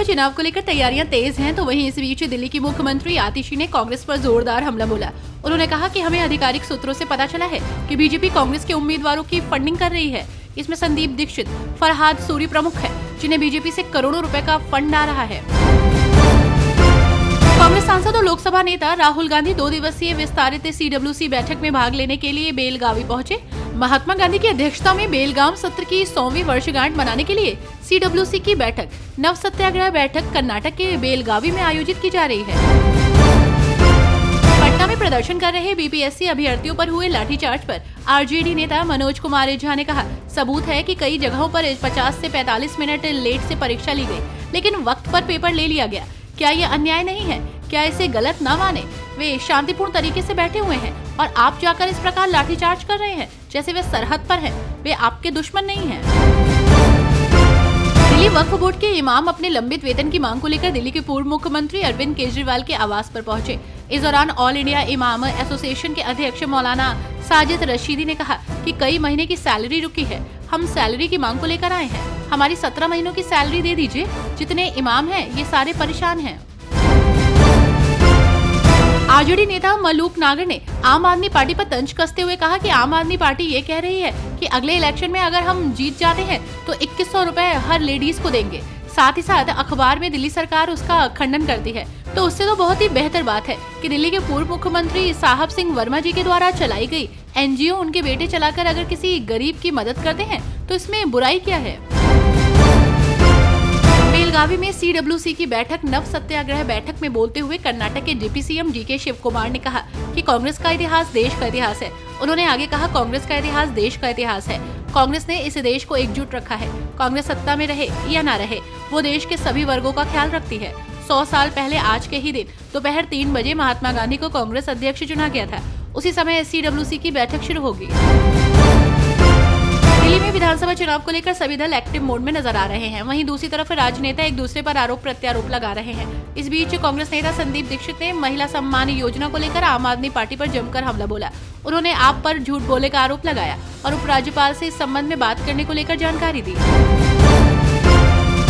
चुनाव को लेकर तैयारियां तेज हैं, तो वहीं इस बीच दिल्ली की मुख्यमंत्री आतिशी ने कांग्रेस पर जोरदार हमला बोला। उन्होंने कहा कि हमें आधिकारिक सूत्रों से पता चला है कि बीजेपी कांग्रेस के उम्मीदवारों की फंडिंग कर रही है। इसमें संदीप दीक्षित, फरहाद सूरी प्रमुख है, जिन्हें बीजेपी से करोड़ों रुपए का फंड आ रहा है। कांग्रेस सांसद और लोकसभा नेता राहुल गांधी 2 दिवसीय विस्तारित CWC बैठक में भाग लेने के लिए बेलगावी पहुंचे। महात्मा गांधी की अध्यक्षता में बेलगाम सत्र की 100वीं वर्षगांठ मनाने के लिए CWC की बैठक नव सत्याग्रह बैठक कर्नाटक के बेलगावी में आयोजित की जा रही है। पटना में प्रदर्शन कर रहे BPSC अभ्यर्थियों पर हुए लाठीचार्ज पर RJD नेता मनोज कुमार झा ने कहा, सबूत है कि कई जगहों पर 50 से 45 मिनट लेट से परीक्षा ली गई, लेकिन वक्त पर पेपर ले लिया गया। क्या ये अन्याय नहीं है? क्या इसे गलत न माने? वे शांतिपूर्ण तरीके से बैठे हुए हैं और आप जाकर इस प्रकार लाठीचार्ज कर रहे हैं जैसे वे सरहद पर हैं। वे आपके दुश्मन नहीं हैं। दिल्ली वक्फ बोर्ड के इमाम अपने लंबित वेतन की मांग को लेकर दिल्ली के पूर्व मुख्यमंत्री अरविंद केजरीवाल के आवास पर पहुंचे। इस दौरान ऑल इंडिया इमाम एसोसिएशन के अध्यक्ष मौलाना साजिद रशीदी ने कहा कि कई महीने की सैलरी रुकी है, हम सैलरी की मांग को लेकर आए हैं। हमारी 17 महीनों की सैलरी दे दीजिए। जितने इमाम हैं ये सारे परेशान हैं। RJD नेता मलूक नागर ने आम आदमी पार्टी पर तंज कसते हुए कहा कि आम आदमी पार्टी ये कह रही है कि अगले इलेक्शन में अगर हम जीत जाते हैं तो 2100 रुपए हर लेडीज को देंगे। साथ ही साथ अखबार में दिल्ली सरकार उसका खंडन करती है, तो उससे तो बहुत ही बेहतर बात है कि दिल्ली के पूर्व मुख्यमंत्री साहब सिंह वर्मा जी के द्वारा चलाई गई NGO उनके बेटे चलाकर अगर किसी गरीब की मदद करते हैं तो इसमें बुराई क्या है। बेलगावी में CWC की बैठक नव सत्याग्रह बैठक में बोलते हुए कर्नाटक के deputy CM DK Shivakumar ने कहा कि कांग्रेस का इतिहास देश का इतिहास है। उन्होंने आगे कहा, कांग्रेस का इतिहास देश का इतिहास है। कांग्रेस ने इस देश को एकजुट रखा है। कांग्रेस सत्ता में रहे या ना रहे, वो देश के सभी वर्गों का ख्याल रखती है। 100 साल पहले आज के ही दिन दोपहर 3 बजे महात्मा गांधी को कांग्रेस अध्यक्ष चुना गया था। उसी समय CWC की बैठक शुरू होगी। दिल्ली में विधानसभा चुनाव को लेकर सभी दल एक्टिव मोड में नजर आ रहे हैं। वहीं दूसरी तरफ राजनेता एक दूसरे पर आरोप प्रत्यारोप लगा रहे हैं। इस बीच कांग्रेस नेता संदीप दीक्षित ने महिला सम्मान योजना को लेकर आम आदमी पार्टी पर जमकर हमला बोला। उन्होंने आप पर झूठ बोलने का आरोप लगाया और उपराज्यपाल से इस संबंध में बात करने को लेकर जानकारी दी।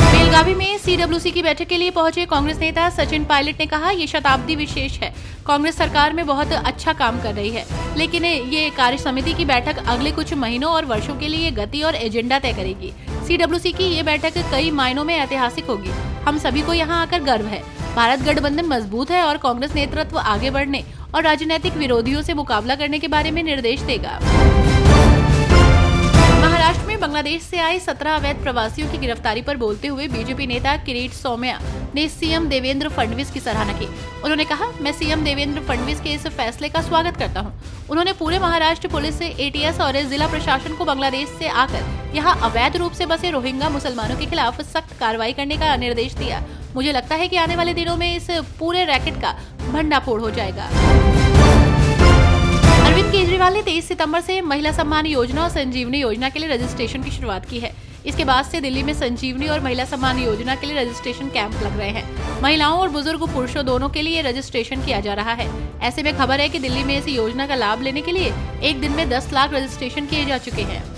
बेलगावी में CWC की बैठक के लिए पहुंचे कांग्रेस नेता सचिन पायलट ने कहा, ये शताब्दी विशेष है। कांग्रेस सरकार में बहुत अच्छा काम कर रही है, लेकिन ये कार्य समिति की बैठक अगले कुछ महीनों और वर्षों के लिए गति और एजेंडा तय करेगी। CWC की ये बैठक कई मायनों में ऐतिहासिक होगी। हम सभी को यहाँ आकर गर्व है। भारत गठबंधन मजबूत है और कांग्रेस नेतृत्व आगे बढ़ने और राजनीतिक विरोधियों से मुकाबला करने के बारे में निर्देश देगा। महाराष्ट्र में बांग्लादेश से आए 17 अवैध प्रवासियों की गिरफ्तारी पर बोलते हुए बीजेपी नेता किरीट सोमैया ने CM देवेंद्र फडणवीस की सराहना की। उन्होंने कहा, मैं CM देवेंद्र फडणवीस के इस फैसले का स्वागत करता हूं। उन्होंने पूरे महाराष्ट्र पुलिस से ATS और जिला प्रशासन को बांग्लादेश से आकर यहां अवैध रूप से बसे रोहिंग्या मुसलमानों के खिलाफ सख्त कार्रवाई करने का निर्देश दिया। मुझे लगता है कि आने वाले दिनों में इस पूरे रैकेट का भंडाफोड़ हो जाएगा। अरविंद केजरीवाल ने 23 सितंबर से महिला सम्मान योजना और संजीवनी योजना के लिए रजिस्ट्रेशन की शुरुआत की है। इसके बाद से दिल्ली में संजीवनी और महिला सम्मान योजना के लिए रजिस्ट्रेशन कैंप लग रहे हैं। महिलाओं और बुजुर्ग पुरुषों दोनों के लिए रजिस्ट्रेशन किया जा रहा है। ऐसे में खबर है कि दिल्ली में इस योजना का लाभ लेने के लिए एक दिन में 10 लाख रजिस्ट्रेशन किए जा चुके हैं।